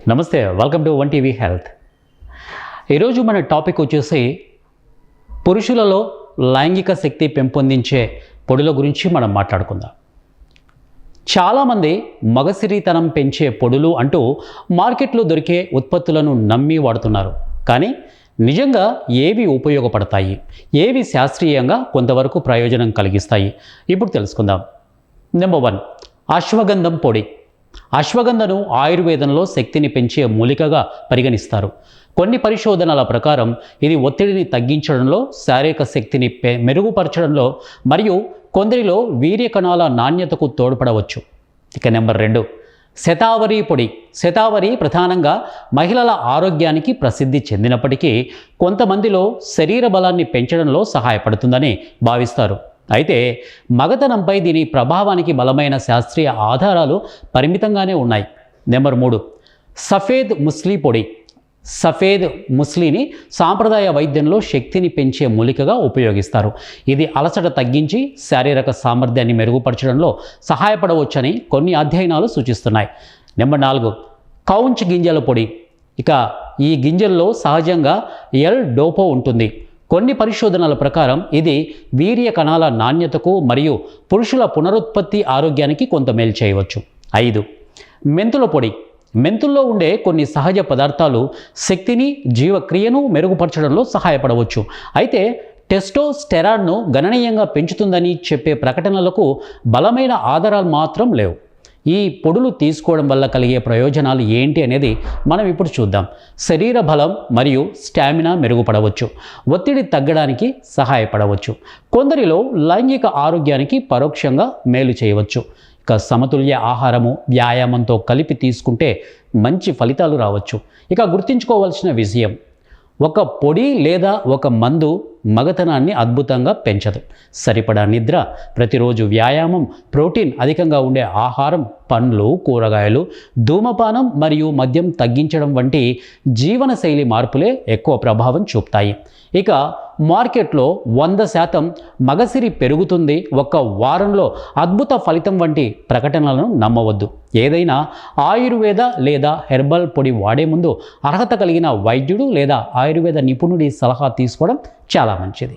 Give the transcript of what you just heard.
నమస్తే, welcome to one TV health. ఈరోజు మన టాపిక్ వచ్చేసి పురుషులలో లైంగిక శక్తి పెంపొందించే పొడుల గురించి మనం మాట్లాడుకుందాం. చాలామంది మగసిరితనం పెంచే పొడులు అంటూ మార్కెట్లో దొరికే ఉత్పత్తులను నమ్మి వాడుతున్నారు. కానీ నిజంగా ఏవి ఉపయోగపడతాయి, ఏవి శాస్త్రీయంగా కొంతవరకు ప్రయోజనం కలిగిస్తాయి, ఇప్పుడు తెలుసుకుందాం. నెంబర్ 1, అశ్వగంధం పొడి. అశ్వగంధను ఆయుర్వేదంలో శక్తిని పెంచే మూలికగా పరిగణిస్తారు. కొన్ని పరిశోధనల ప్రకారం ఇది ఒత్తిడిని తగ్గించడంలో, శారీరక శక్తిని మెరుగుపరచడంలో మరియు కొందరిలో వీర్య కణాల నాణ్యతకు తోడ్పడవచ్చు. ఇక నెంబర్ 2, శతావరి పొడి. శతావరి ప్రధానంగా మహిళల ఆరోగ్యానికి ప్రసిద్ధి చెందినప్పటికీ కొంతమందిలో శరీర బలాన్ని పెంచడంలో సహాయపడుతుందని భావిస్తారు. అయితే మగతనంపై దీని ప్రభావానికి బలమైన శాస్త్రీయ ఆధారాలు పరిమితంగానే ఉన్నాయి. నెంబర్ 3, సఫేద్ ముస్లి పొడి. సఫేద్ ముస్లిని సాంప్రదాయ వైద్యంలో శక్తిని పెంచే మూలికగా ఉపయోగిస్తారు. ఇది అలసట తగ్గించి శారీరక సామర్థ్యాన్ని మెరుగుపరచడంలో సహాయపడవచ్చని కొన్ని అధ్యయనాలు సూచిస్తున్నాయి. నెంబర్ 4, కౌంచ్ గింజల పొడి. ఇక ఈ గింజల్లో సహజంగా ఎల్ డోపో ఉంటుంది. కొన్ని పరిశోధనల ప్రకారం ఇది వీర్య కణాల నాణ్యతకు మరియు పురుషుల పునరుత్పత్తి ఆరోగ్యానికి కొంత మేలు చేయవచ్చు. 5, మెంతుల పొడి. మెంతుల్లో ఉండే కొన్ని సహజ పదార్థాలు శక్తిని, జీవక్రియను మెరుగుపరచడంలో సహాయపడవచ్చు. అయితే టెస్టోస్టెరాన్ను గణనీయంగా పెంచుతుందని చెప్పే ప్రకటనలకు బలమైన ఆధారాలు మాత్రం లేవు. ఈ పొడులు తీసుకోవడం వల్ల కలిగే ప్రయోజనాలు ఏంటి అనేది మనం ఇప్పుడు చూద్దాం. శరీర బలం మరియు స్టామినా మెరుగుపడవచ్చు, ఒత్తిడి తగ్గడానికి సహాయపడవచ్చు, కొందరిలో లైంగిక ఆరోగ్యానికి పరోక్షంగా మేలు చేయవచ్చు. ఇక సమతుల్య ఆహారము, వ్యాయామంతో కలిపి తీసుకుంటే మంచి ఫలితాలు రావచ్చు. ఇక గుర్తుంచుకోవాల్సిన విషయం, ఒక పొడి లేదా ఒక మందు మగతనాన్ని అద్భుతంగా పెంచదు. సరిపడా నిద్ర, ప్రతిరోజు వ్యాయామం, ప్రోటీన్ అధికంగా ఉండే ఆహారం, పండ్లు, కూరగాయలు, ధూమపానం మరియు మద్యం తగ్గించడం వంటి జీవనశైలి మార్పులే ఎక్కువ ప్రభావం చూపుతాయి. ఇక మార్కెట్లో 100% మగసిరి పెరుగుతుంది, ఒక్క వారంలో అద్భుత ఫలితం వంటి ప్రకటనలను నమ్మవద్దు. ఏదైనా ఆయుర్వేద లేదా హెర్బల్ పొడి వాడే ముందు అర్హత కలిగిన వైద్యుడు లేదా ఆయుర్వేద నిపుణుడి సలహా తీసుకోవడం చాలా మంచిది.